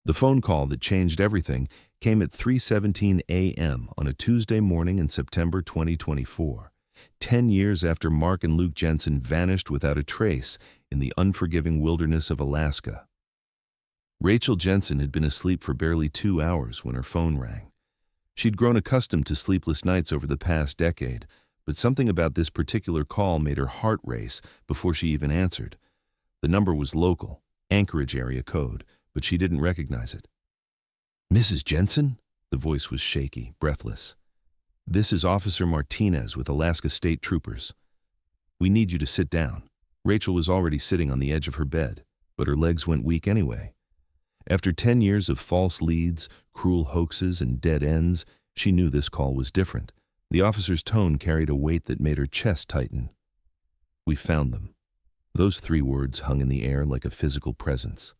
The phone call that changed everything came at 3:17 a.m. on a Tuesday morning in September 2024, 10 years after Mark and Luke Jensen vanished without a trace in the unforgiving wilderness of Alaska. Rachel Jensen had been asleep for barely 2 hours when her phone rang. She'd grown accustomed to sleepless nights over the past decade, but something about this particular call made her heart race before she even answered. The number was local, Anchorage area code, but she didn't recognize it. "Mrs. Jensen?" The voice was shaky, breathless. "This is Officer Martinez with Alaska State Troopers. We need you to sit down." Rachel was already sitting on the edge of her bed, but her legs went weak anyway. After 10 years of false leads, cruel hoaxes, and dead ends, she knew this call was different. The officer's tone carried a weight that made her chest tighten. "We found them." Those 3 words hung in the air like a physical presence.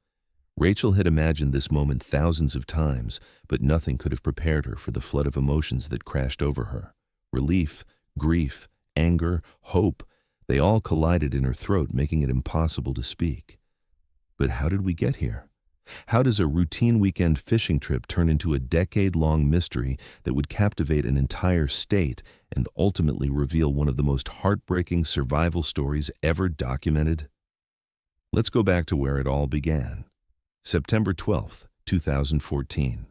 Rachel had imagined this moment thousands of times, but nothing could have prepared her for the flood of emotions that crashed over her. Relief, grief, anger, hope, they all collided in her throat, making it impossible to speak. But how did we get here? How does a routine weekend fishing trip turn into a decade-long mystery that would captivate an entire state and ultimately reveal one of the most heartbreaking survival stories ever documented? Let's go back to where it all began. September 12, 2014.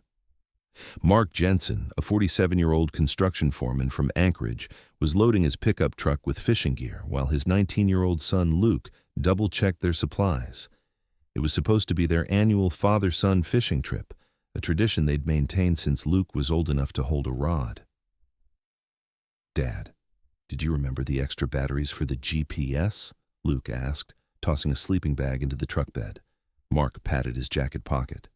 Mark Jensen, a 47-year-old construction foreman from Anchorage, was loading his pickup truck with fishing gear while his 19-year-old son Luke double-checked their supplies. It was supposed to be their annual father-son fishing trip, a tradition they'd maintained since Luke was old enough to hold a rod. "Dad, did you remember the extra batteries for the GPS?" Luke asked, tossing a sleeping bag into the truck bed. Mark patted his jacket pocket.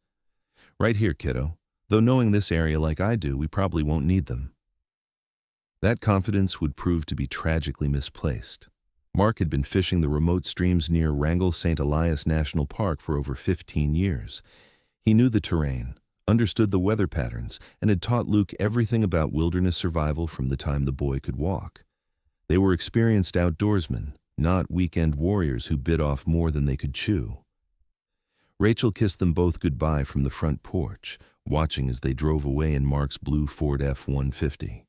"Right here, kiddo. Though knowing this area like I do, we probably won't need them." That confidence would prove to be tragically misplaced. Mark had been fishing the remote streams near Wrangell St. Elias National Park for over 15 years. He knew the terrain, understood the weather patterns, and had taught Luke everything about wilderness survival from the time the boy could walk. They were experienced outdoorsmen, not weekend warriors who bit off more than they could chew. Rachel kissed them both goodbye from the front porch, watching as they drove away in Mark's blue Ford F-150.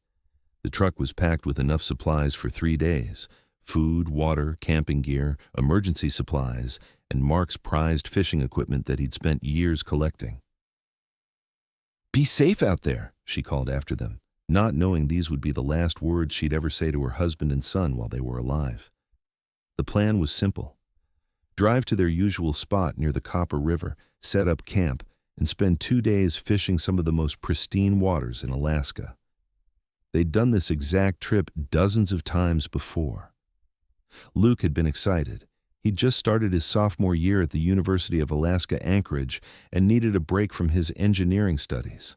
The truck was packed with enough supplies for 3 days: food, water, camping gear, emergency supplies, and Mark's prized fishing equipment that he'd spent years collecting. "Be safe out there," she called after them, not knowing these would be the last words she'd ever say to her husband and son while they were alive. The plan was simple. Drive to their usual spot near the Copper River, set up camp, and spend 2 days fishing some of the most pristine waters in Alaska. They'd done this exact trip dozens of times before. Luke had been excited. He'd just started his sophomore year at the University of Alaska Anchorage and needed a break from his engineering studies.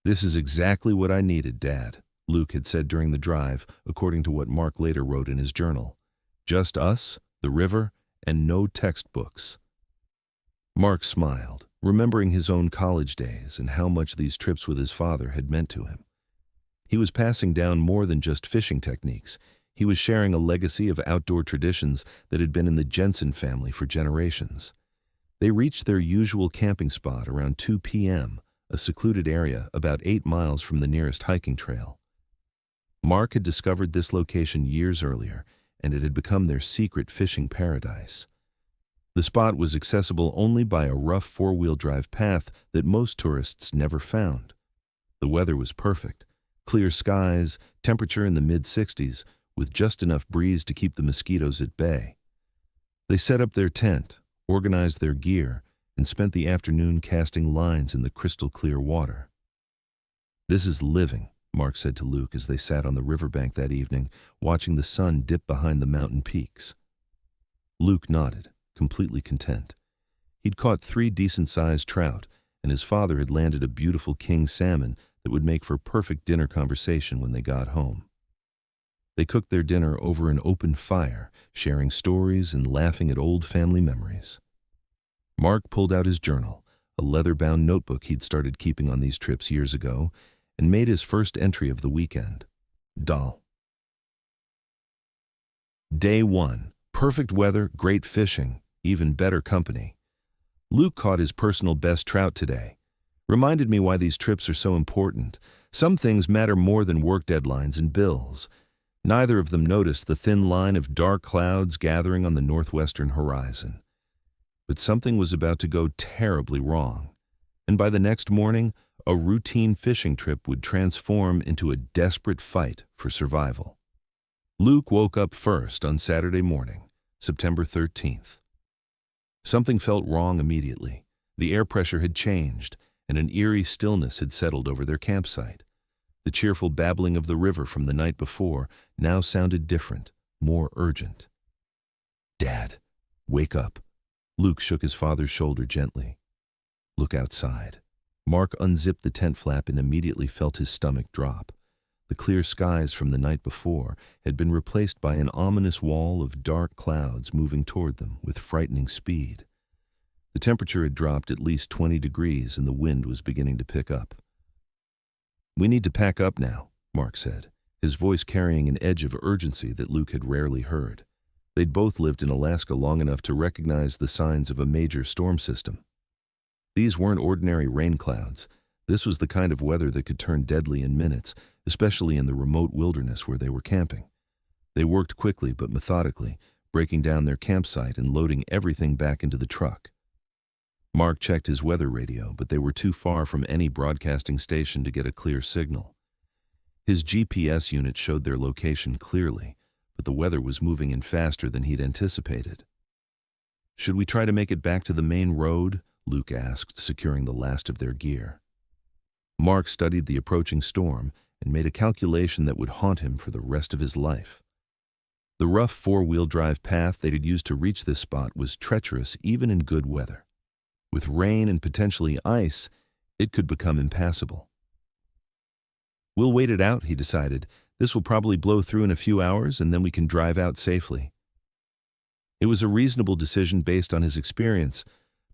"This is exactly what I needed, Dad," Luke had said during the drive, according to what Mark later wrote in his journal. "Just us, the river, and no textbooks." Mark smiled, remembering his own college days and how much these trips with his father had meant to him. He was passing down more than just fishing techniques. He was sharing a legacy of outdoor traditions that had been in the Jensen family for generations. They reached their usual camping spot around 2 p.m., a secluded area about 8 miles from the nearest hiking trail. Mark had discovered this location years earlier, and it had become their secret fishing paradise. The spot was accessible only by a rough 4-wheel drive path that most tourists never found. The weather was perfect: clear skies, temperature in the mid-60s, with just enough breeze to keep the mosquitoes at bay. They set up their tent, organized their gear, and spent the afternoon casting lines in the crystal-clear water. "This is living," Mark said to Luke as they sat on the riverbank that evening, watching the sun dip behind the mountain peaks. Luke nodded, completely content. He'd caught 3 decent-sized trout, and his father had landed a beautiful king salmon that would make for perfect dinner conversation when they got home. They cooked their dinner over an open fire, sharing stories and laughing at old family memories. Mark pulled out his journal, a leather-bound notebook he'd started keeping on these trips years ago, and made his first entry of the weekend. Dull. Day 1. Perfect weather, great fishing, even better company. Luke caught his personal best trout today. Reminded me why these trips are so important. Some things matter more than work deadlines and bills. Neither of them noticed the thin line of dark clouds gathering on the northwestern horizon. But something was about to go terribly wrong. And by the next morning, a routine fishing trip would transform into a desperate fight for survival. Luke woke up first on Saturday morning, September 13th. Something felt wrong immediately. The air pressure had changed, and an eerie stillness had settled over their campsite. The cheerful babbling of the river from the night before now sounded different, more urgent. "Dad, wake up." Luke shook his father's shoulder gently. "Look outside." Mark unzipped the tent flap and immediately felt his stomach drop. The clear skies from the night before had been replaced by an ominous wall of dark clouds moving toward them with frightening speed. The temperature had dropped at least 20 degrees and the wind was beginning to pick up. "We need to pack up now," Mark said, his voice carrying an edge of urgency that Luke had rarely heard. They'd both lived in Alaska long enough to recognize the signs of a major storm system. These weren't ordinary rain clouds. This was the kind of weather that could turn deadly in minutes, especially in the remote wilderness where they were camping. They worked quickly but methodically, breaking down their campsite and loading everything back into the truck. Mark checked his weather radio, but they were too far from any broadcasting station to get a clear signal. His GPS unit showed their location clearly, but the weather was moving in faster than he'd anticipated. "Should we try to make it back to the main road?" Luke asked, securing the last of their gear. Mark studied the approaching storm and made a calculation that would haunt him for the rest of his life. The rough four-wheel drive path they'd used to reach this spot was treacherous even in good weather. With rain and potentially ice, it could become impassable. "We'll wait it out," he decided. "This will probably blow through in a few hours and then we can drive out safely." It was a reasonable decision based on his experience,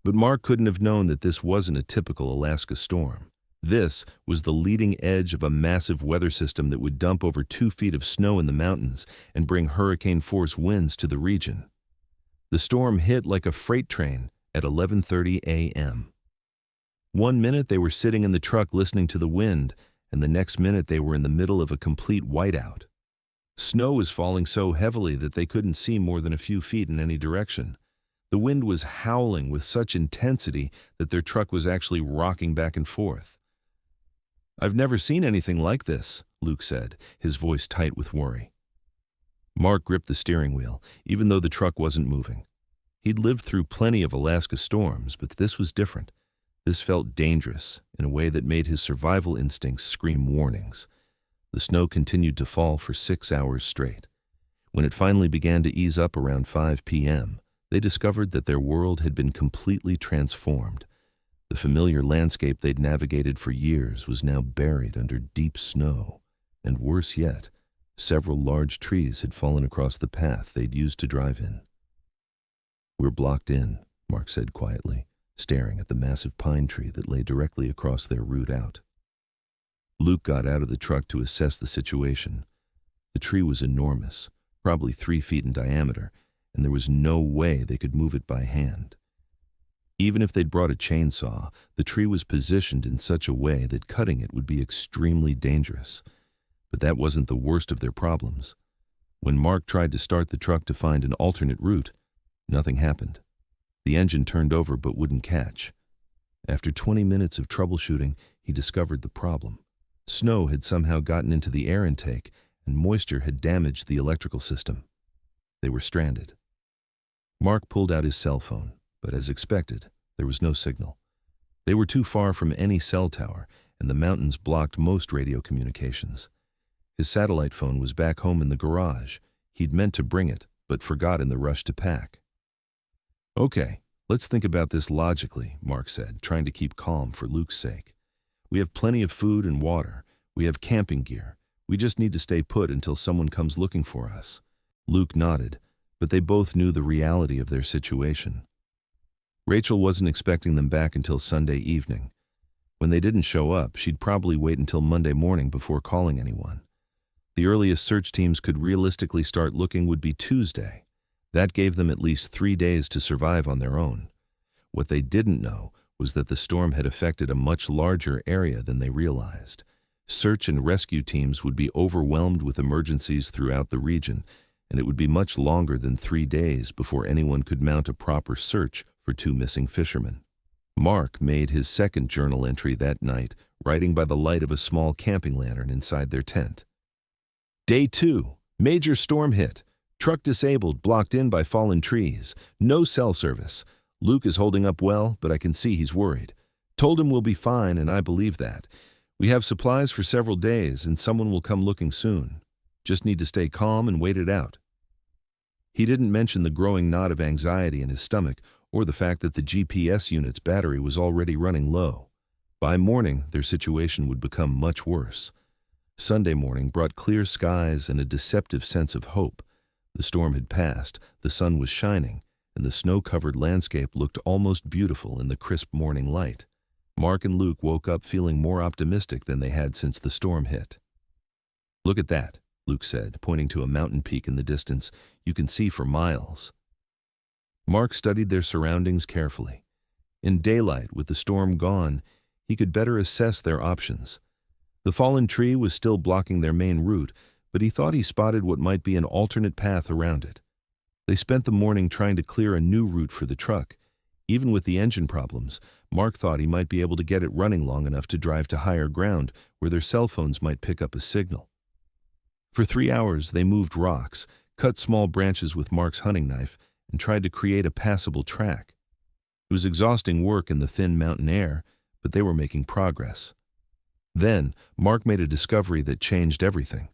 but Mark couldn't have known that this wasn't a typical Alaska storm. This was the leading edge of a massive weather system that would dump over 2 feet of snow in the mountains and bring hurricane-force winds to the region. The storm hit like a freight train at 11:30 a.m. One minute they were sitting in the truck listening to the wind, and the next minute they were in the middle of a complete whiteout. Snow was falling so heavily that they couldn't see more than a few feet in any direction. The wind was howling with such intensity that their truck was actually rocking back and forth. "I've never seen anything like this," Luke said, his voice tight with worry. Mark gripped the steering wheel, even though the truck wasn't moving. He'd lived through plenty of Alaska storms, but this was different. This felt dangerous in a way that made his survival instincts scream warnings. The snow continued to fall for 6 hours straight. When it finally began to ease up around 5 p.m., they discovered that their world had been completely transformed. The familiar landscape they'd navigated for years was now buried under deep snow, and worse yet, several large trees had fallen across the path they'd used to drive in. "We're blocked in," Mark said quietly, staring at the massive pine tree that lay directly across their route out. Luke got out of the truck to assess the situation. The tree was enormous, probably 3 feet in diameter, and there was no way they could move it by hand. Even if they'd brought a chainsaw, the tree was positioned in such a way that cutting it would be extremely dangerous. But that wasn't the worst of their problems. When Mark tried to start the truck to find an alternate route, nothing happened. The engine turned over but wouldn't catch. After 20 minutes of troubleshooting, he discovered the problem. Snow had somehow gotten into the air intake, and moisture had damaged the electrical system. They were stranded. Mark pulled out his cell phone, but as expected, there was no signal. They were too far from any cell tower, and the mountains blocked most radio communications. His satellite phone was back home in the garage. He'd meant to bring it, but forgot in the rush to pack. "Okay, let's think about this logically," Mark said, trying to keep calm for Luke's sake. "We have plenty of food and water. We have camping gear. We just need to stay put until someone comes looking for us." Luke nodded, but they both knew the reality of their situation. Rachel wasn't expecting them back until Sunday evening. When they didn't show up, she'd probably wait until Monday morning before calling anyone. The earliest search teams could realistically start looking would be Tuesday. That gave them at least 3 days to survive on their own. What they didn't know was that the storm had affected a much larger area than they realized. Search and rescue teams would be overwhelmed with emergencies throughout the region, and it would be much longer than 3 days before anyone could mount a proper search for 2 missing fishermen. Mark made his second journal entry that night, writing by the light of a small camping lantern inside their tent. Day 2. Major storm hit. Truck disabled, blocked in by fallen trees. No cell service. Luke is holding up well, but I can see he's worried. Told him we'll be fine, and I believe that. We have supplies for several days, and someone will come looking soon. Just need to stay calm and wait it out. He didn't mention the growing knot of anxiety in his stomach or the fact that the GPS unit's battery was already running low. By morning, their situation would become much worse. Sunday morning brought clear skies and a deceptive sense of hope. The storm had passed, the sun was shining, and the snow-covered landscape looked almost beautiful in the crisp morning light. Mark and Luke woke up feeling more optimistic than they had since the storm hit. "Look at that," Luke said, pointing to a mountain peak in the distance. "You can see for miles." Mark studied their surroundings carefully. In daylight, with the storm gone, he could better assess their options. The fallen tree was still blocking their main route, but he thought he spotted what might be an alternate path around it. They spent the morning trying to clear a new route for the truck. Even with the engine problems, Mark thought he might be able to get it running long enough to drive to higher ground where their cell phones might pick up a signal. For 3 hours, they moved rocks, cut small branches with Mark's hunting knife, and tried to create a passable track. It was exhausting work in the thin mountain air, but they were making progress. Then, Mark made a discovery that changed everything.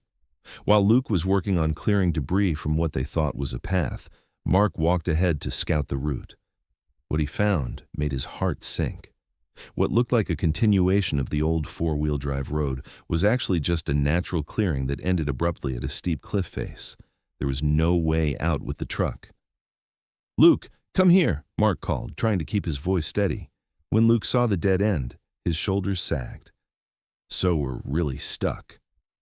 While Luke was working on clearing debris from what they thought was a path, Mark walked ahead to scout the route. What he found made his heart sink. What looked like a continuation of the old 4-wheel drive road was actually just a natural clearing that ended abruptly at a steep cliff face. There was no way out with the truck. "Luke, come here," Mark called, trying to keep his voice steady. When Luke saw the dead end, his shoulders sagged. "So we're really stuck."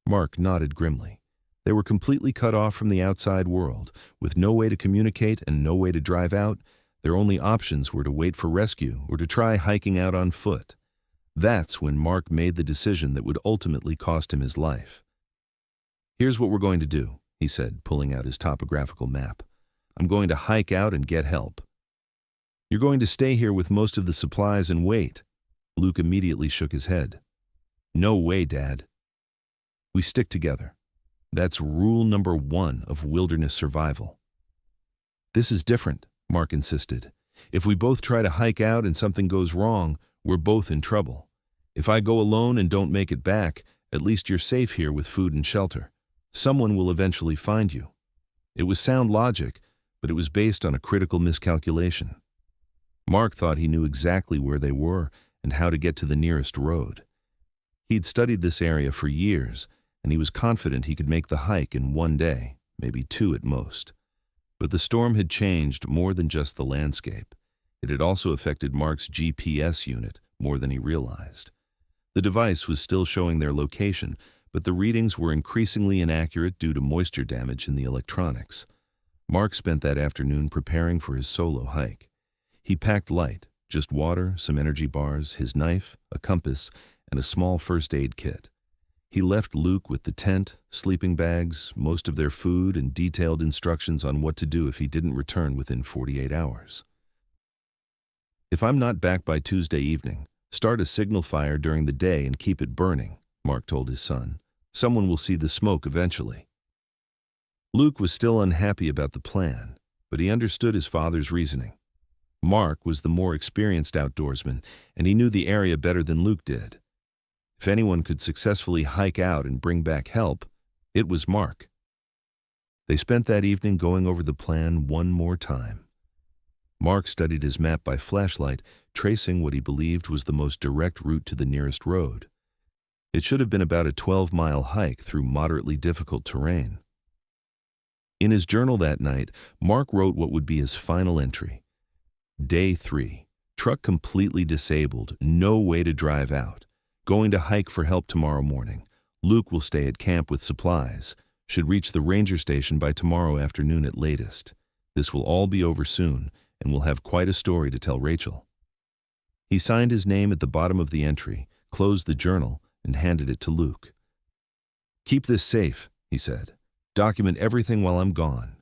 Mark nodded grimly. They were completely cut off from the outside world. With no way to communicate and no way to drive out, their only options were to wait for rescue or to try hiking out on foot. That's when Mark made the decision that would ultimately cost him his life. "Here's what we're going to do," he said, pulling out his topographical map. "I'm going to hike out and get help. You're going to stay here with most of the supplies and wait." Luke immediately shook his head. "No way, Dad. We stick together. That's rule number 1 of wilderness survival." "This is different," Mark insisted. "If we both try to hike out and something goes wrong, we're both in trouble. If I go alone and don't make it back, at least you're safe here with food and shelter. Someone will eventually find you." It was sound logic, but it was based on a critical miscalculation. Mark thought he knew exactly where they were and how to get to the nearest road. He'd studied this area for years, and he was confident he could make the hike in 1 day, maybe 2 at most. But the storm had changed more than just the landscape. It had also affected Mark's GPS unit more than he realized. The device was still showing their location, but the readings were increasingly inaccurate due to moisture damage in the electronics. Mark spent that afternoon preparing for his solo hike. He packed light, just water, some energy bars, his knife, a compass, and a small first aid kit. He left Luke with the tent, sleeping bags, most of their food, and detailed instructions on what to do if he didn't return within 48 hours. "If I'm not back by Tuesday evening, start a signal fire during the day and keep it burning," Mark told his son. "Someone will see the smoke eventually." Luke was still unhappy about the plan, but he understood his father's reasoning. Mark was the more experienced outdoorsman, and he knew the area better than Luke did. If anyone could successfully hike out and bring back help, it was Mark. They spent that evening going over the plan one more time. Mark studied his map by flashlight, tracing what he believed was the most direct route to the nearest road. It should have been about a 12-mile hike through moderately difficult terrain. In his journal that night, Mark wrote what would be his final entry. Day 3. Truck completely disabled, no way to drive out. Going to hike for help tomorrow morning. Luke will stay at camp with supplies. Should reach the ranger station by tomorrow afternoon at latest. This will all be over soon, and we'll have quite a story to tell Rachel. He signed his name at the bottom of the entry, closed the journal, and handed it to Luke. "Keep this safe," he said. "Document everything while I'm gone.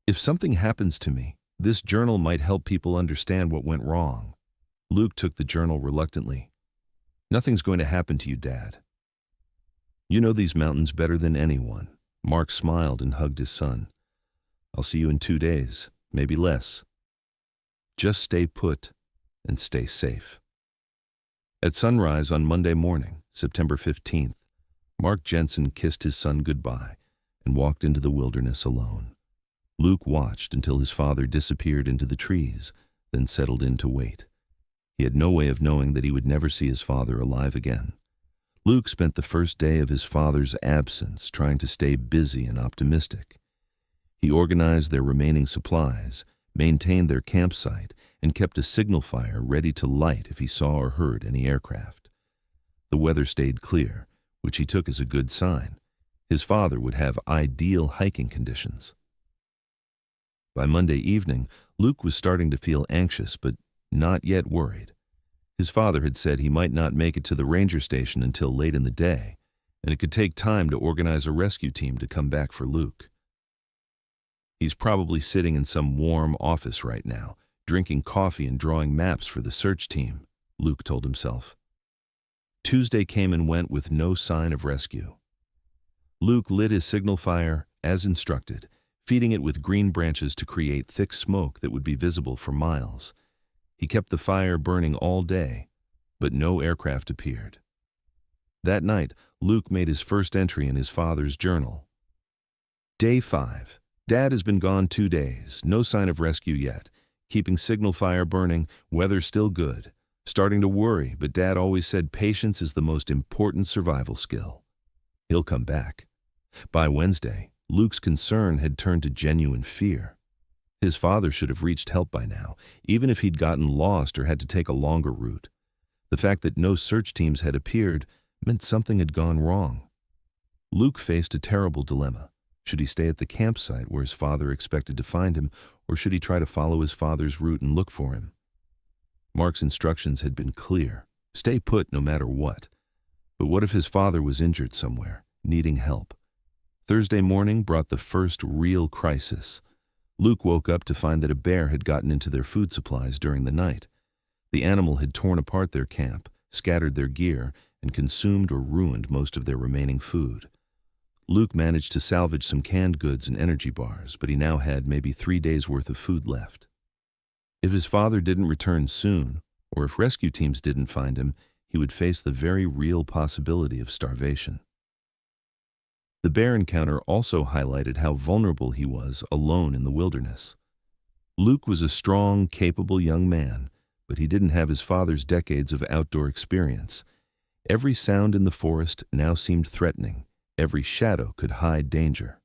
If something happens to me, this journal might help people understand what went wrong." Luke took the journal reluctantly. "Nothing's going to happen to you, Dad. You know these mountains better than anyone." Mark smiled and hugged his son. "I'll see you in 2 days, maybe less. Just stay put and stay safe." At sunrise on Monday morning, September 15th, Mark Jensen kissed his son goodbye and walked into the wilderness alone. Luke watched until his father disappeared into the trees, then settled in to wait. He had no way of knowing that he would never see his father alive again. Luke spent the first day of his father's absence trying to stay busy and optimistic. He organized their remaining supplies, maintained their campsite, and kept a signal fire ready to light if he saw or heard any aircraft. The weather stayed clear, which he took as a good sign. His father would have ideal hiking conditions. By Monday evening, Luke was starting to feel anxious, but not yet worried. His father had said he might not make it to the ranger station until late in the day, and it could take time to organize a rescue team to come back for Luke. "He's probably sitting in some warm office right now, drinking coffee and drawing maps for the search team," Luke told himself. Tuesday came and went with no sign of rescue. Luke lit his signal fire as instructed, feeding it with green branches to create thick smoke that would be visible for miles. He kept the fire burning all day, but no aircraft appeared. That night, Luke made his first entry in his father's journal. Day 5. Dad has been gone 2 days, no sign of rescue yet. Keeping signal fire burning, weather still good. Starting to worry, but Dad always said patience is the most important survival skill. He'll come back. By Wednesday, Luke's concern had turned to genuine fear. His father should have reached help by now, even if he'd gotten lost or had to take a longer route. The fact that no search teams had appeared meant something had gone wrong. Luke faced a terrible dilemma. Should he stay at the campsite where his father expected to find him, or should he try to follow his father's route and look for him? Mark's instructions had been clear. Stay put no matter what. But what if his father was injured somewhere, needing help? Thursday morning brought the first real crisis. Luke woke up to find that a bear had gotten into their food supplies during the night. The animal had torn apart their camp, scattered their gear, and consumed or ruined most of their remaining food. Luke managed to salvage some canned goods and energy bars, but he now had maybe 3 days' worth of food left. If his father didn't return soon, or if rescue teams didn't find him, he would face the very real possibility of starvation. The bear encounter also highlighted how vulnerable he was alone in the wilderness. Luke was a strong, capable young man, but he didn't have his father's decades of outdoor experience. Every sound in the forest now seemed threatening. Every shadow could hide danger.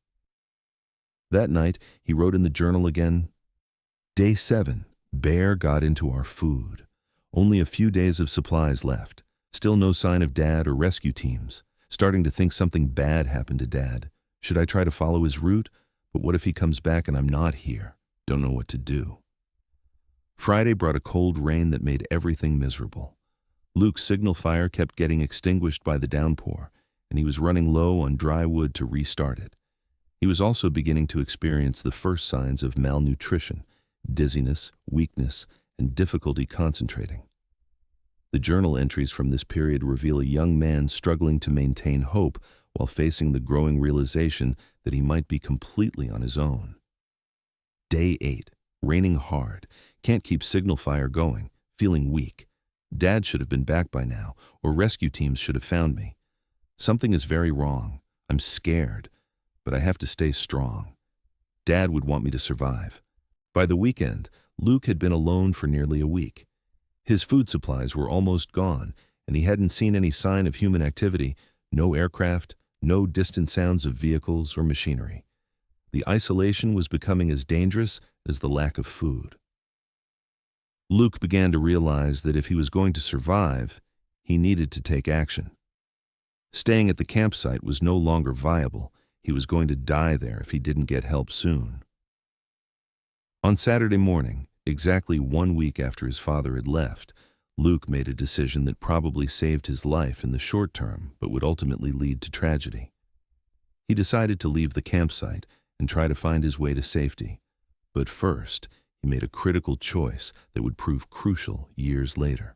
That night, he wrote in the journal again, Day 7, bear got into our food. Only a few days of supplies left. Still no sign of Dad or rescue teams. Starting to think something bad happened to Dad. Should I try to follow his route? But what if he comes back and I'm not here? Don't know what to do. Friday brought a cold rain that made everything miserable. Luke's signal fire kept getting extinguished by the downpour, and he was running low on dry wood to restart it. He was also beginning to experience the first signs of malnutrition, dizziness, weakness, and difficulty concentrating. The journal entries from this period reveal a young man struggling to maintain hope while facing the growing realization that he might be completely on his own. Day 8, raining hard, can't keep signal fire going, feeling weak. Dad should have been back by now, or rescue teams should have found me. Something is very wrong. I'm scared, but I have to stay strong. Dad would want me to survive. By the weekend, Luke had been alone for nearly a week. His food supplies were almost gone, and he hadn't seen any sign of human activity, no aircraft, no distant sounds of vehicles or machinery. The isolation was becoming as dangerous as the lack of food. Luke began to realize that if he was going to survive, he needed to take action. Staying at the campsite was no longer viable. He was going to die there if he didn't get help soon. On Saturday morning, Exactly 1 week after his father had left, Luke made a decision that probably saved his life in the short term but would ultimately lead to tragedy. He decided to leave the campsite and try to find his way to safety. But first, he made a critical choice that would prove crucial years later.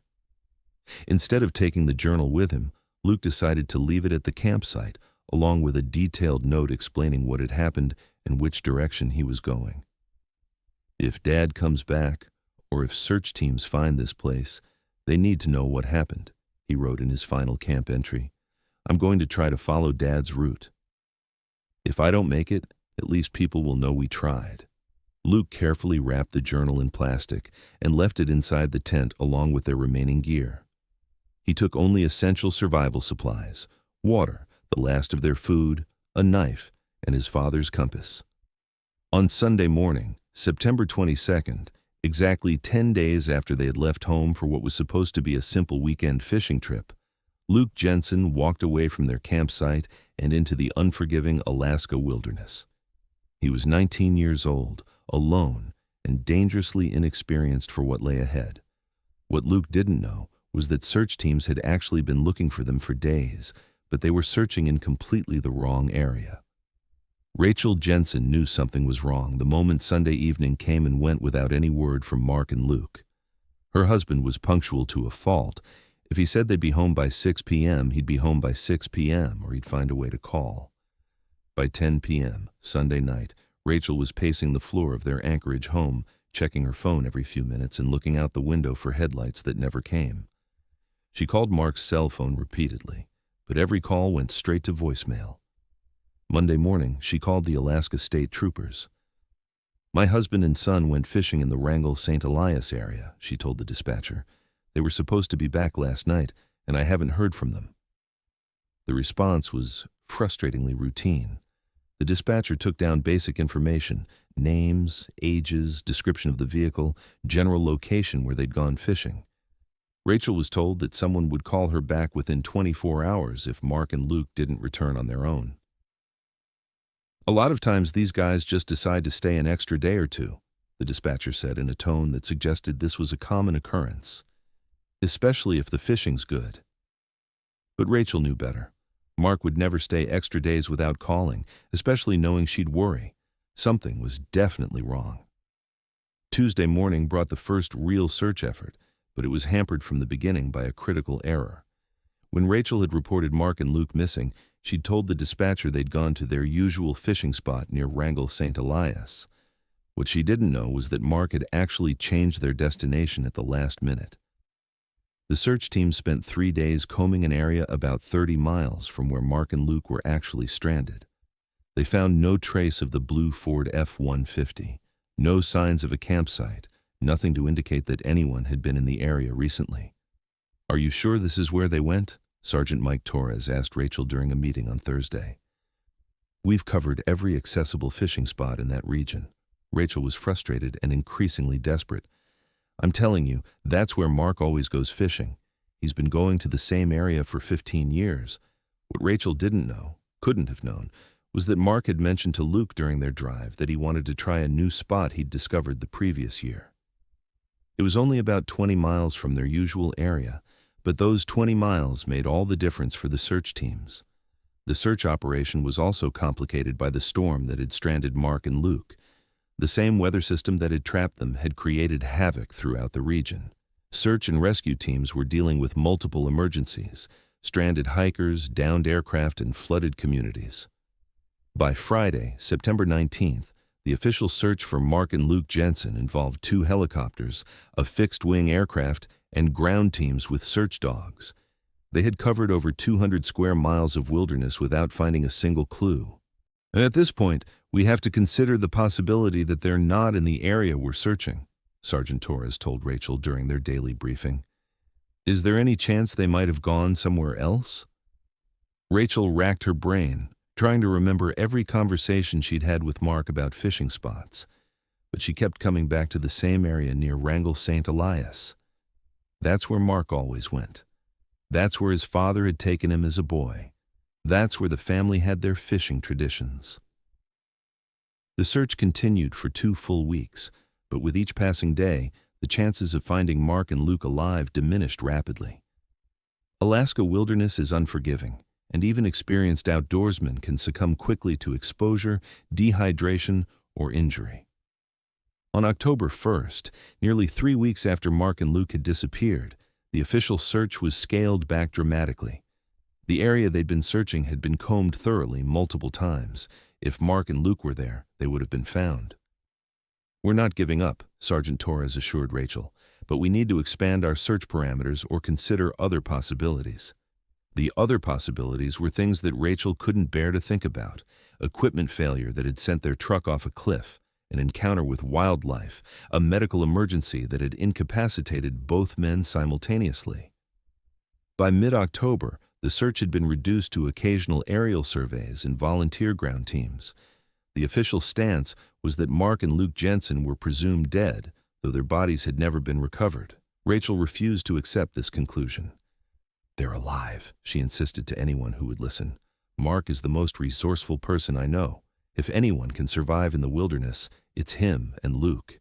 Instead of taking the journal with him, Luke decided to leave it at the campsite, along with a detailed note explaining what had happened and which direction he was going. "If Dad comes back, or if search teams find this place, they need to know what happened," he wrote in his final camp entry. "I'm going to try to follow Dad's route. If I don't make it, at least people will know we tried." Luke carefully wrapped the journal in plastic and left it inside the tent along with their remaining gear. He took only essential survival supplies: water, the last of their food, a knife, and his father's compass. On Sunday morning, September 22nd, exactly 10 days after they had left home for what was supposed to be a simple weekend fishing trip, Luke Jensen walked away from their campsite and into the unforgiving Alaska wilderness. He was 19 years old, alone, and dangerously inexperienced for what lay ahead. What Luke didn't know was that search teams had actually been looking for them for days, but they were searching in completely the wrong area. Rachel Jensen knew something was wrong the moment Sunday evening came and went without any word from Mark and Luke. Her husband was punctual to a fault. If he said they'd be home by 6 p.m., he'd be home by 6 p.m., or he'd find a way to call. By 10 p.m., Sunday night, Rachel was pacing the floor of their Anchorage home, checking her phone every few minutes and looking out the window for headlights that never came. She called Mark's cell phone repeatedly, but every call went straight to voicemail. Monday morning, she called the Alaska State Troopers. "My husband and son went fishing in the Wrangell-St. Elias area," she told the dispatcher. "They were supposed to be back last night, and I haven't heard from them." The response was frustratingly routine. The dispatcher took down basic information: names, ages, description of the vehicle, general location where they'd gone fishing. Rachel was told that someone would call her back within 24 hours if Mark and Luke didn't return on their own. "A lot of times these guys just decide to stay an extra day or two," the dispatcher said in a tone that suggested this was a common occurrence, especially if the fishing's good. But Rachel knew better. Mark would never stay extra days without calling, especially knowing she'd worry. Something was definitely wrong. Tuesday morning brought the first real search effort, but it was hampered from the beginning by a critical error. When Rachel had reported Mark and Luke missing, she'd told the dispatcher they'd gone to their usual fishing spot near Wrangell-St. Elias. What she didn't know was that Mark had actually changed their destination at the last minute. The search team spent 3 days combing an area about 30 miles from where Mark and Luke were actually stranded. They found no trace of the blue Ford F-150, no signs of a campsite, nothing to indicate that anyone had been in the area recently. "Are you sure this is where they went?" Sergeant Mike Torres asked Rachel during a meeting on Thursday. "We've covered every accessible fishing spot in that region." Rachel was frustrated and increasingly desperate. "I'm telling you, that's where Mark always goes fishing. He's been going to the same area for 15 years. What Rachel didn't know, couldn't have known, was that Mark had mentioned to Luke during their drive that he wanted to try a new spot he'd discovered the previous year. It was only about 20 miles from their usual area, but those 20 miles made all the difference for the search teams. The search operation was also complicated by the storm that had stranded Mark and Luke. The same weather system that had trapped them had created havoc throughout the region. Search and rescue teams were dealing with multiple emergencies: stranded hikers, downed aircraft, and flooded communities. By Friday, September 19th, the official search for Mark and Luke Jensen involved 2 helicopters, a fixed-wing aircraft, and ground teams with search dogs. They had covered over 200 square miles of wilderness without finding a single clue. "And at this point, we have to consider the possibility that they're not in the area we're searching," Sergeant Torres told Rachel during their daily briefing. "Is there any chance they might have gone somewhere else?" Rachel racked her brain, trying to remember every conversation she'd had with Mark about fishing spots, but she kept coming back to the same area near Wrangell-St. Elias. That's where Mark always went. That's where his father had taken him as a boy. That's where the family had their fishing traditions. The search continued for 2 full weeks, But with each passing day, the chances of finding Mark and Luke alive diminished rapidly. Alaska wilderness is unforgiving, and even experienced outdoorsmen can succumb quickly to exposure, dehydration, or injury. On October 1st, nearly 3 weeks after Mark and Luke had disappeared, the official search was scaled back dramatically. The area they'd been searching had been combed thoroughly multiple times. If Mark and Luke were there, they would have been found. "We're not giving up," Sergeant Torres assured Rachel, "but we need to expand our search parameters or consider other possibilities." The other possibilities were things that Rachel couldn't bear to think about: equipment failure that had sent their truck off a cliff, an encounter with wildlife, a medical emergency that had incapacitated both men simultaneously. By mid-October, the search had been reduced to occasional aerial surveys and volunteer ground teams. The official stance was that Mark and Luke Jensen were presumed dead, though their bodies had never been recovered. Rachel refused to accept this conclusion. "They're alive," she insisted to anyone who would listen. "Mark is the most resourceful person I know. If anyone can survive in the wilderness, it's him and Luke."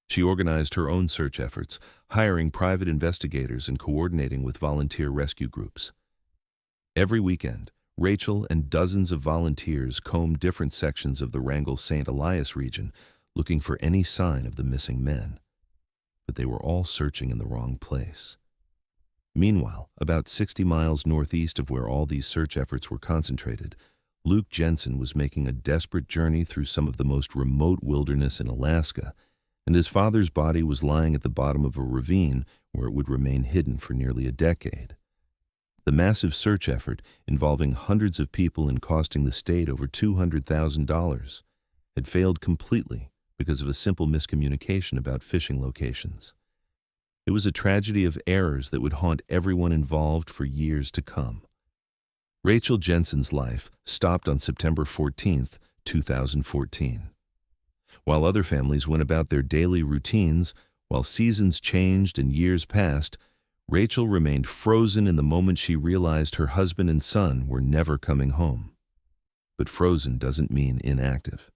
She organized her own search efforts, hiring private investigators and coordinating with volunteer rescue groups. Every weekend, Rachel and dozens of volunteers combed different sections of the Wrangell-St. Elias region, looking for any sign of the missing men. But they were all searching in the wrong place. Meanwhile, about 60 miles northeast of where all these search efforts were concentrated, Luke Jensen was making a desperate journey through some of the most remote wilderness in Alaska, and his father's body was lying at the bottom of a ravine where it would remain hidden for nearly a decade. The massive search effort, involving hundreds of people and costing the state over $200,000, had failed completely because of a simple miscommunication about fishing locations. It was a tragedy of errors that would haunt everyone involved for years to come. Rachel Jensen's life stopped on September 14, 2014. While other families went about their daily routines, while seasons changed and years passed, Rachel remained frozen in the moment she realized her husband and son were never coming home. But frozen doesn't mean inactive.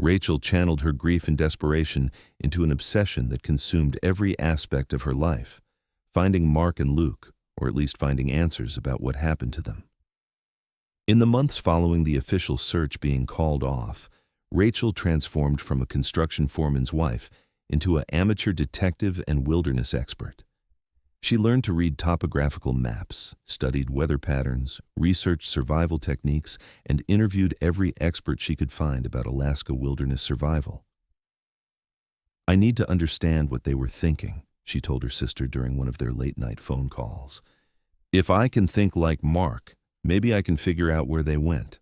Rachel channeled her grief and desperation into an obsession that consumed every aspect of her life, finding Mark and Luke, or at least finding answers about what happened to them. In the months following the official search being called off, Rachel transformed from a construction foreman's wife into an amateur detective and wilderness expert. She learned to read topographical maps, studied weather patterns, researched survival techniques, and interviewed every expert she could find about Alaska wilderness survival. "I need to understand what they were thinking," she told her sister during one of their late-night phone calls. "If I can think like Mark, maybe I can figure out where they went."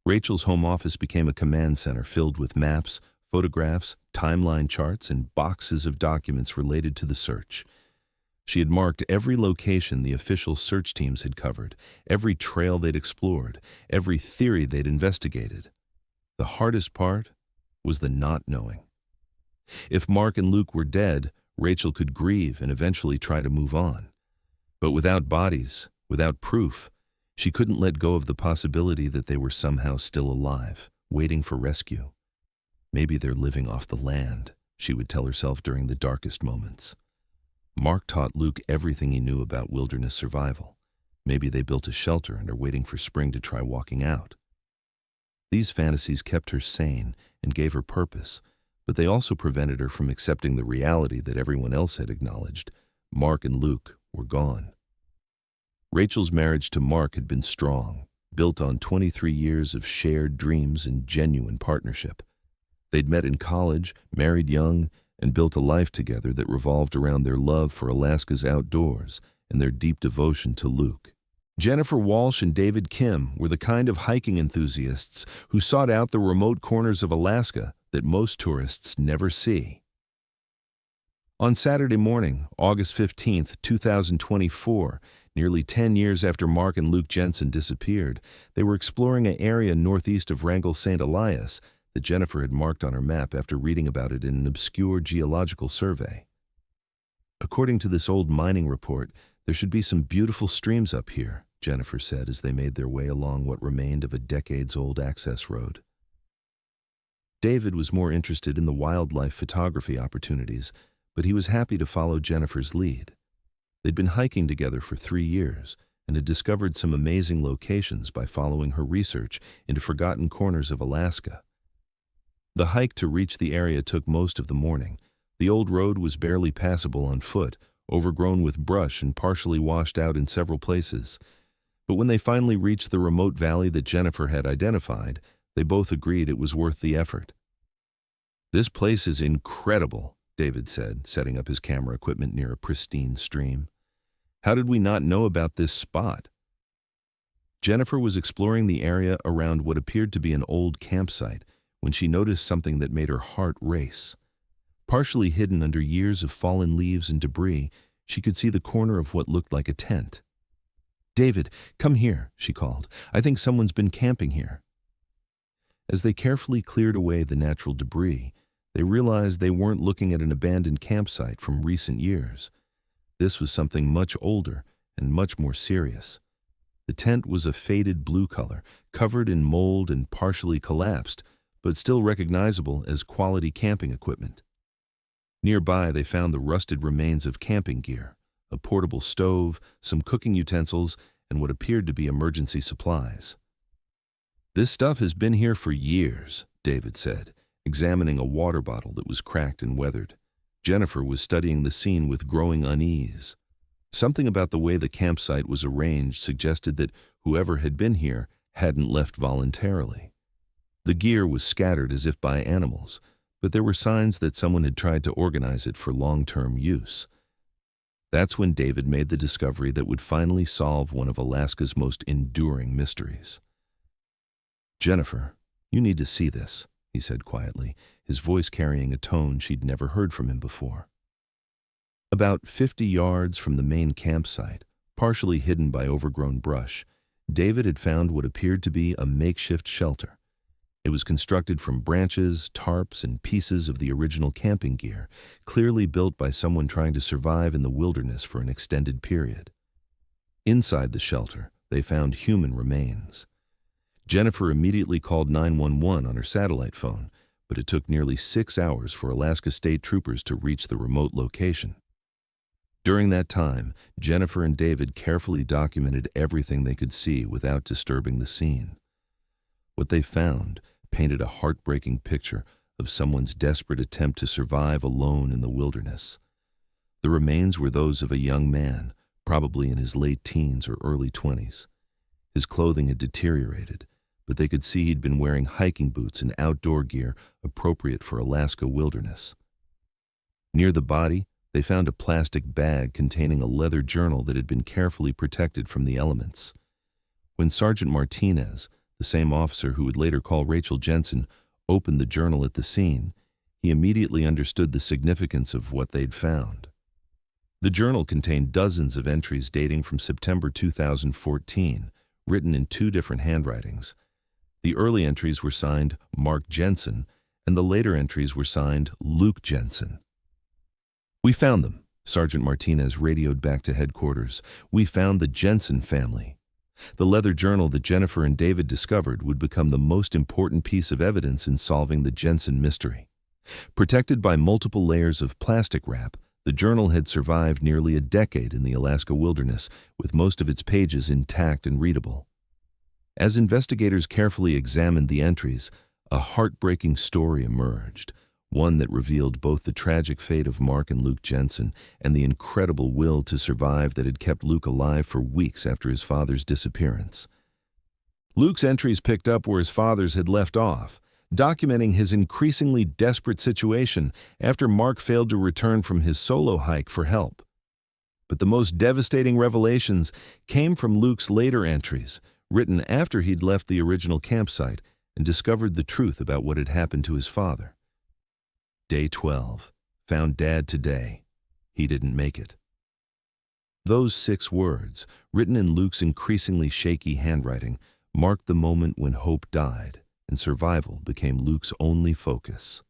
Rachel's home office became a command center filled with maps, photographs, timeline charts, and boxes of documents related to the search. She had marked every location the official search teams had covered, every trail they'd explored, every theory they'd investigated. The hardest part was the not knowing. If Mark and Luke were dead, Rachel could grieve and eventually try to move on. But without bodies, without proof, she couldn't let go of the possibility that they were somehow still alive, waiting for rescue. "Maybe they're living off the land," she would tell herself during the darkest moments. Mark taught Luke everything he knew about wilderness survival. Maybe they built a shelter and are waiting for spring to try walking out. These fantasies kept her sane and gave her purpose, but they also prevented her from accepting the reality that everyone else had acknowledged: Mark and Luke were gone. Rachel's marriage to Mark had been strong, built on 23 years of shared dreams and genuine partnership. They'd met in college, married young, and built a life together that revolved around their love for Alaska's outdoors and their deep devotion to Luke. Jennifer Walsh and David Kim were the kind of hiking enthusiasts who sought out the remote corners of Alaska that most tourists never see. On Saturday morning, August 15, 2024, nearly 10 years after Mark and Luke Jensen disappeared, they were exploring an area northeast of Wrangell-St. Elias that Jennifer had marked on her map after reading about it in an obscure geological survey. "According to this old mining report, there should be some beautiful streams up here," Jennifer said as they made their way along what remained of a decades-old access road. David was more interested in the wildlife photography opportunities, but he was happy to follow Jennifer's lead. They'd been hiking together for 3 years and had discovered some amazing locations by following her research into forgotten corners of Alaska. The hike to reach the area took most of the morning. The old road was barely passable on foot, overgrown with brush and partially washed out in several places. But when they finally reached the remote valley that Jennifer had identified, they both agreed it was worth the effort. "This place is incredible," David said, setting up his camera equipment near a pristine stream. "How did we not know about this spot?" Jennifer was exploring the area around what appeared to be an old campsite when she noticed something that made her heart race. Partially hidden under years of fallen leaves and debris, she could see the corner of what looked like a tent. "David, come here," she called. "I think someone's been camping here." As they carefully cleared away the natural debris, they realized they weren't looking at an abandoned campsite from recent years. This was something much older and much more serious. The tent was a faded blue color, covered in mold and partially collapsed, but still recognizable as quality camping equipment. Nearby, they found the rusted remains of camping gear, a portable stove, some cooking utensils, and what appeared to be emergency supplies. "This stuff has been here for years," David said, examining a water bottle that was cracked and weathered. Jennifer was studying the scene with growing unease. Something about the way the campsite was arranged suggested that whoever had been here hadn't left voluntarily. The gear was scattered as if by animals, but there were signs that someone had tried to organize it for long-term use. That's when David made the discovery that would finally solve one of Alaska's most enduring mysteries. "Jennifer, you need to see this," he said quietly, his voice carrying a tone she'd never heard from him before. About 50 yards from the main campsite, partially hidden by overgrown brush, David had found what appeared to be a makeshift shelter. It was constructed from branches, tarps, and pieces of the original camping gear, clearly built by someone trying to survive in the wilderness for an extended period. Inside the shelter, they found human remains. Jennifer immediately called 911 on her satellite phone, but it took nearly 6 hours for Alaska State Troopers to reach the remote location. During that time, Jennifer and David carefully documented everything they could see without disturbing the scene. What they found painted a heartbreaking picture of someone's desperate attempt to survive alone in the wilderness. The remains were those of a young man, probably in his late teens or early 20s. His clothing had deteriorated, but they could see he'd been wearing hiking boots and outdoor gear appropriate for Alaska wilderness. Near the body, they found a plastic bag containing a leather journal that had been carefully protected from the elements. When Sergeant Martinez, the same officer who would later call Rachel Jensen, opened the journal at the scene, he immediately understood the significance of what they'd found. The journal contained dozens of entries dating from September 2014, written in 2 different handwritings. The early entries were signed Mark Jensen, and the later entries were signed Luke Jensen. "We found them," Sergeant Martinez radioed back to headquarters. "We found the Jensen family." The leather journal that Jennifer and David discovered would become the most important piece of evidence in solving the Jensen mystery. Protected by multiple layers of plastic wrap, the journal had survived nearly a decade in the Alaska wilderness, with most of its pages intact and readable. As investigators carefully examined the entries, a heartbreaking story emerged, one that revealed both the tragic fate of Mark and Luke Jensen and the incredible will to survive that had kept Luke alive for weeks after his father's disappearance. Luke's entries picked up where his father's had left off, documenting his increasingly desperate situation after Mark failed to return from his solo hike for help. But the most devastating revelations came from Luke's later entries, written after he'd left the original campsite and discovered the truth about what had happened to his father. Day 12. Found Dad today. He didn't make it. Those 6 words, written in Luke's increasingly shaky handwriting, marked the moment when hope died and survival became Luke's only focus.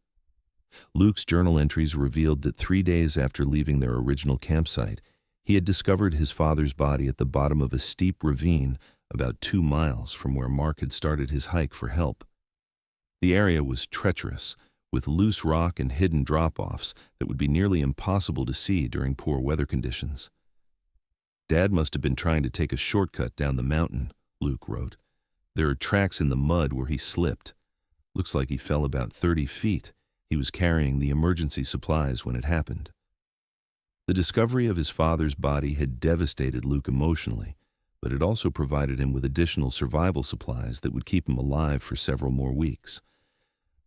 Luke's journal entries revealed that 3 days after leaving their original campsite, he had discovered his father's body at the bottom of a steep ravine about 2 miles from where Mark had started his hike for help. The area was treacherous, with loose rock and hidden drop-offs that would be nearly impossible to see during poor weather conditions. "Dad must have been trying to take a shortcut down the mountain," Luke wrote. "There are tracks in the mud where he slipped. Looks like he fell about 30 feet. He was carrying the emergency supplies when it happened." The discovery of his father's body had devastated Luke emotionally, but it also provided him with additional survival supplies that would keep him alive for several more weeks.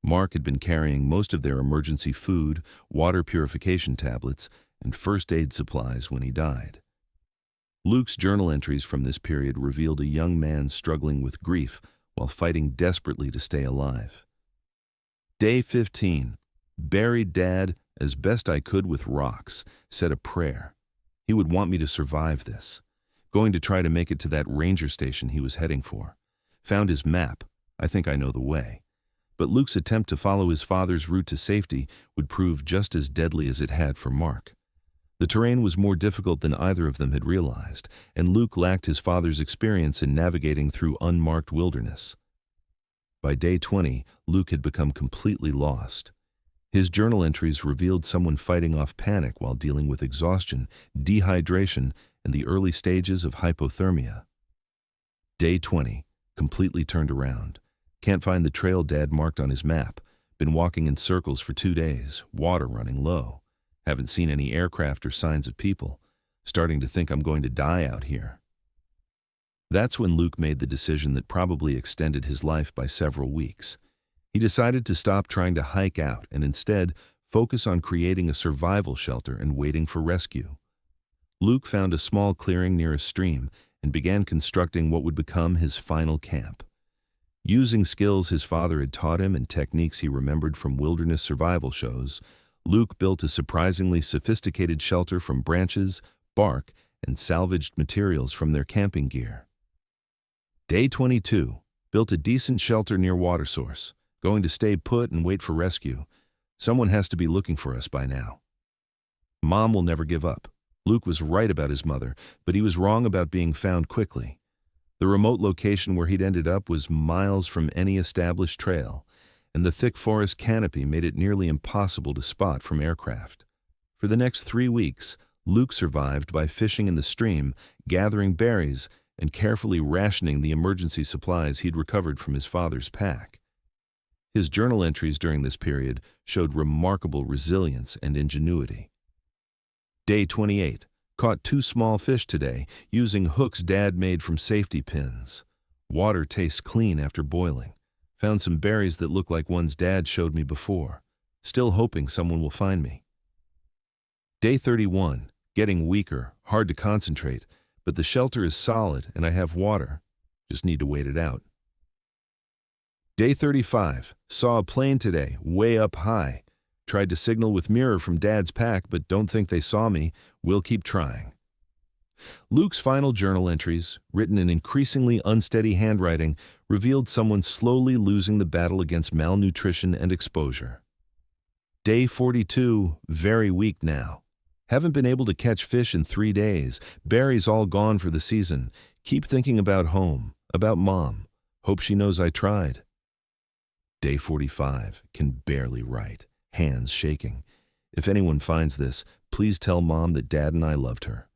Mark had been carrying most of their emergency food, water purification tablets, and first aid supplies when he died. Luke's journal entries from this period revealed a young man struggling with grief while fighting desperately to stay alive. Day 15. Buried Dad as best I could with rocks, said a prayer. He would want me to survive this. Going to try to make it to that ranger station he was heading for. Found his map. I think I know the way. But Luke's attempt to follow his father's route to safety would prove just as deadly as it had for Mark. The terrain was more difficult than either of them had realized, and Luke lacked his father's experience in navigating through unmarked wilderness. By day 20, Luke had become completely lost. His journal entries revealed someone fighting off panic while dealing with exhaustion, dehydration, and the early stages of hypothermia. Day 20, completely turned around. Can't find the trail Dad marked on his map. Been walking in circles for 2 days, water running low. Haven't seen any aircraft or signs of people. Starting to think I'm going to die out here. That's when Luke made the decision that probably extended his life by several weeks. He decided to stop trying to hike out and instead focus on creating a survival shelter and waiting for rescue. Luke found a small clearing near a stream and began constructing what would become his final camp. Using skills his father had taught him and techniques he remembered from wilderness survival shows, Luke built a surprisingly sophisticated shelter from branches, bark, and salvaged materials from their camping gear. Day 22. Built a decent shelter near water source. Going to stay put and wait for rescue. Someone has to be looking for us by now. Mom will never give up. Luke was right about his mother, but he was wrong about being found quickly. The remote location where he'd ended up was miles from any established trail, and the thick forest canopy made it nearly impossible to spot from aircraft. For the next 3 weeks, Luke survived by fishing in the stream, gathering berries, and carefully rationing the emergency supplies he'd recovered from his father's pack. His journal entries during this period showed remarkable resilience and ingenuity. Day 28. Caught 2 small fish today, using hooks Dad made from safety pins. Water tastes clean after boiling. Found some berries that look like ones Dad showed me before. Still hoping someone will find me. Day 31. Getting weaker, hard to concentrate, but the shelter is solid and I have water. Just need to wait it out. Day 35. Saw a plane today, way up high. Tried to signal with mirror from Dad's pack, but don't think they saw me. We'll keep trying. Luke's final journal entries, written in increasingly unsteady handwriting, revealed someone slowly losing the battle against malnutrition and exposure. Day 42. Very weak now. Haven't been able to catch fish in 3 days. Berries all gone for the season. Keep thinking about home, about Mom. Hope she knows I tried. Day 45. Can barely write. Hands shaking. If anyone finds this, please tell Mom that Dad and I loved her.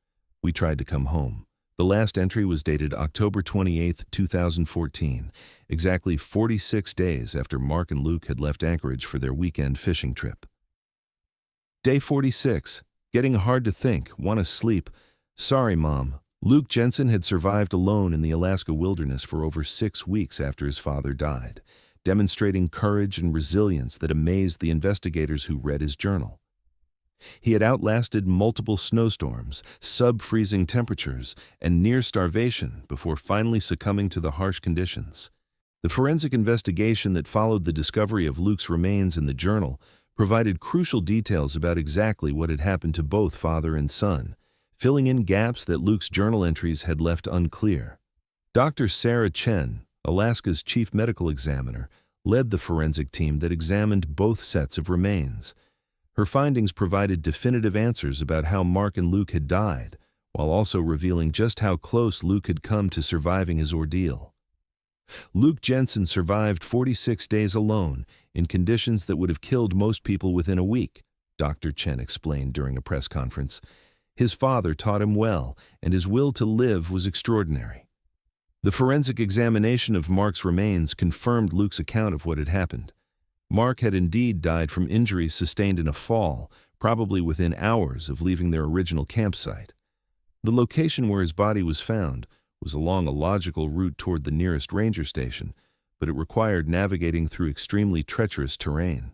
We tried to come home. The last entry was dated October 28, 2014, exactly 46 days after Mark and Luke had left Anchorage for their weekend fishing trip. Day 46. Getting hard to think, want to sleep. Sorry, Mom. Luke Jensen had survived alone in the Alaska wilderness for over 6 weeks after his father died, demonstrating courage and resilience that amazed the investigators who read his journal. He had outlasted multiple snowstorms, sub-freezing temperatures, and near starvation before finally succumbing to the harsh conditions. The forensic investigation that followed the discovery of Luke's remains in the journal provided crucial details about exactly what had happened to both father and son, filling in gaps that Luke's journal entries had left unclear. Dr. Sarah Chen, Alaska's chief medical examiner, led the forensic team that examined both sets of remains. Her findings provided definitive answers about how Mark and Luke had died, while also revealing just how close Luke had come to surviving his ordeal. Luke Jensen survived 46 days alone in conditions that would have killed most people within a week, Dr. Chen explained during a press conference. His father taught him well, and his will to live was extraordinary. The forensic examination of Mark's remains confirmed Luke's account of what had happened. Mark had indeed died from injuries sustained in a fall, probably within hours of leaving their original campsite. The location where his body was found was along a logical route toward the nearest ranger station, but it required navigating through extremely treacherous terrain.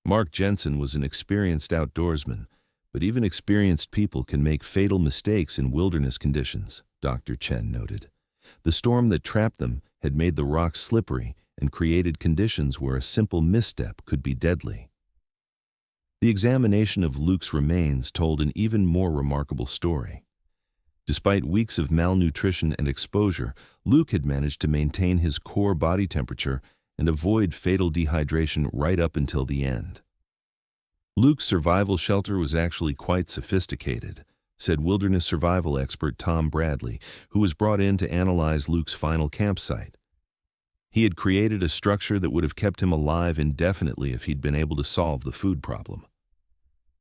Mark Jensen was an experienced outdoorsman, but even experienced people can make fatal mistakes in wilderness conditions, Dr. Chen noted. The storm that trapped them had made the rocks slippery and created conditions where a simple misstep could be deadly. The examination of Luke's remains told an even more remarkable story. Despite weeks of malnutrition and exposure, Luke had managed to maintain his core body temperature and avoid fatal dehydration right up until the end. Luke's survival shelter was actually quite sophisticated, said wilderness survival expert Tom Bradley, who was brought in to analyze Luke's final campsite. He had created a structure that would have kept him alive indefinitely if he'd been able to solve the food problem.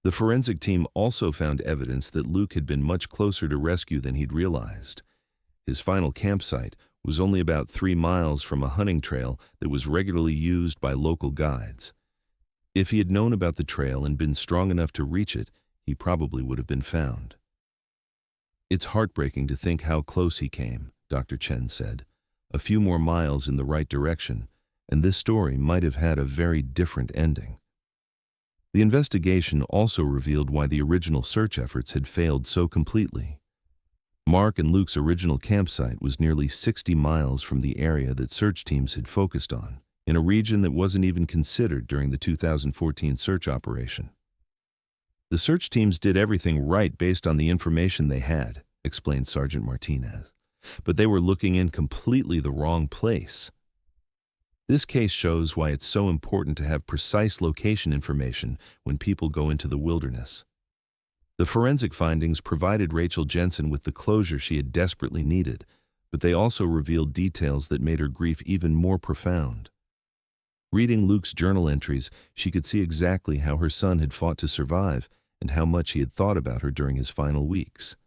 The forensic team also found evidence that Luke had been much closer to rescue than he'd realized. His final campsite was only about 3 miles from a hunting trail that was regularly used by local guides. If he had known about the trail and been strong enough to reach it, he probably would have been found. It's heartbreaking to think how close he came, Dr. Chen said. A few more miles in the right direction, and this story might have had a very different ending. The investigation also revealed why the original search efforts had failed so completely. Mark and Luke's original campsite was nearly 60 miles from the area that search teams had focused on, in a region that wasn't even considered during the 2014 search operation. The search teams did everything right based on the information they had, explained Sergeant Martinez, but they were looking in completely the wrong place. This case shows why it's so important to have precise location information when people go into the wilderness. The forensic findings provided Rachel Jensen with the closure she had desperately needed, but they also revealed details that made her grief even more profound. Reading Luke's journal entries, she could see exactly how her son had fought to survive and how much he had thought about her during his final weeks.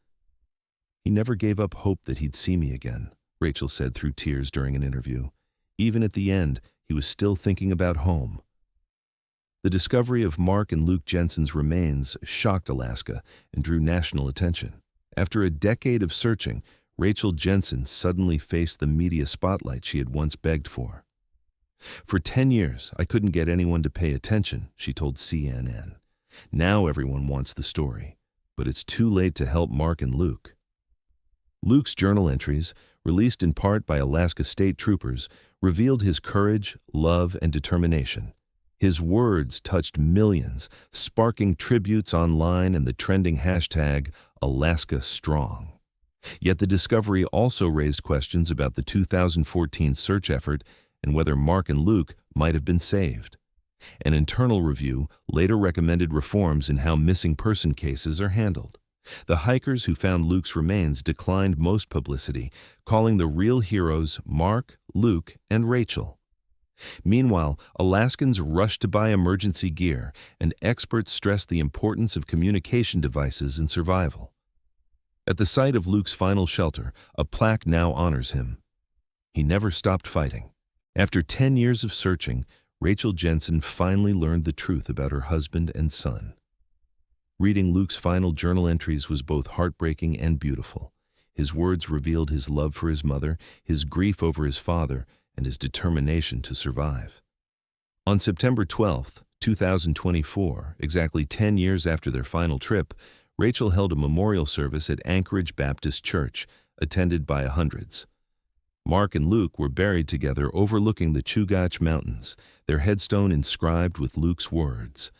"He never gave up hope that he'd see me again," Rachel said through tears during an interview. Even at the end, he was still thinking about home. The discovery of Mark and Luke Jensen's remains shocked Alaska and drew national attention. After a decade of searching, Rachel Jensen suddenly faced the media spotlight she had once begged for. "For 10 years, I couldn't get anyone to pay attention," she told CNN. "Now everyone wants the story, but it's too late to help Mark and Luke." Luke's journal entries, released in part by Alaska State Troopers, revealed his courage, love, and determination. His words touched millions, sparking tributes online and the trending hashtag #AlaskaStrong. Yet the discovery also raised questions about the 2014 search effort and whether Mark and Luke might have been saved. An internal review later recommended reforms in how missing person cases are handled. The hikers who found Luke's remains declined most publicity, calling the real heroes Mark, Luke, and Rachel. Meanwhile, Alaskans rushed to buy emergency gear, and experts stressed the importance of communication devices in survival. At the site of Luke's final shelter, a plaque now honors him. He never stopped fighting. After 10 years of searching, Rachel Jensen finally learned the truth about her husband and son. Reading Luke's final journal entries was both heartbreaking and beautiful. His words revealed his love for his mother, his grief over his father, and his determination to survive. On September 12, 2024, exactly 10 years after their final trip, Rachel held a memorial service at Anchorage Baptist Church, attended by hundreds. Mark and Luke were buried together overlooking the Chugach Mountains, their headstone inscribed with Luke's words,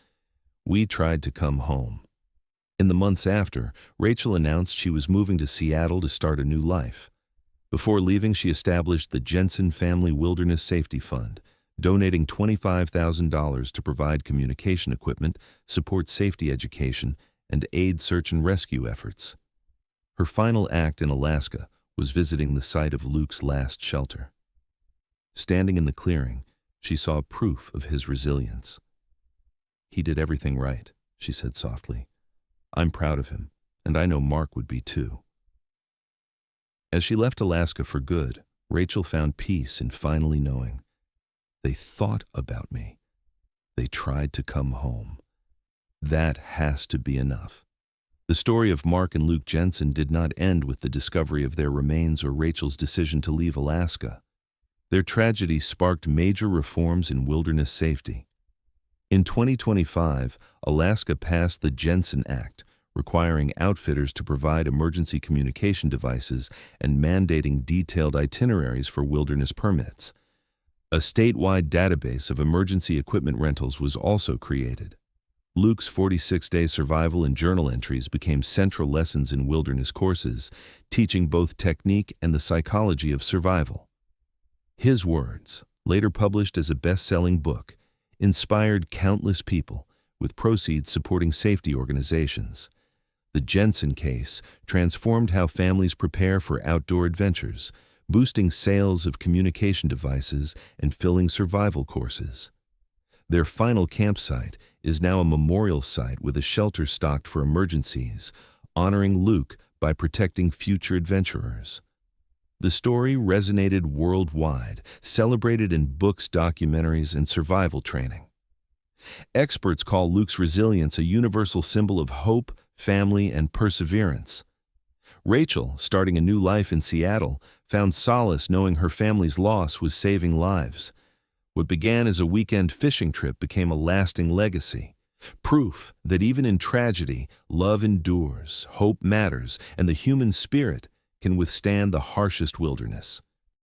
"We tried to come home." In the months after, Rachel announced she was moving to Seattle to start a new life. Before leaving, she established the Jensen Family Wilderness Safety Fund, donating $25,000 to provide communication equipment, support safety education, and aid search and rescue efforts. Her final act in Alaska was visiting the site of Luke's last shelter. Standing in the clearing, she saw proof of his resilience. "He did everything right," she said softly. "I'm proud of him, and I know Mark would be too." As she left Alaska for good, Rachel found peace in finally knowing, they thought about me. They tried to come home. That has to be enough. The story of Mark and Luke Jensen did not end with the discovery of their remains or Rachel's decision to leave Alaska. Their tragedy sparked major reforms in wilderness safety. In 2025, Alaska passed the Jensen Act, requiring outfitters to provide emergency communication devices and mandating detailed itineraries for wilderness permits. A statewide database of emergency equipment rentals was also created. Luke's 46-day survival and journal entries became central lessons in wilderness courses, teaching both technique and the psychology of survival. His words, later published as a best-selling book, inspired countless people, with proceeds supporting safety organizations. The Jensen case transformed how families prepare for outdoor adventures, boosting sales of communication devices and filling survival courses. Their final campsite is now a memorial site with a shelter stocked for emergencies, honoring Luke by protecting future adventurers. The story resonated worldwide, celebrated in books, documentaries, and survival training. Experts call Luke's resilience a universal symbol of hope, family, and perseverance. Rachel, starting a new life in Seattle, found solace knowing her family's loss was saving lives. What began as a weekend fishing trip became a lasting legacy. Proof that even in tragedy, love endures, hope matters, and the human spirit can withstand the harshest wilderness.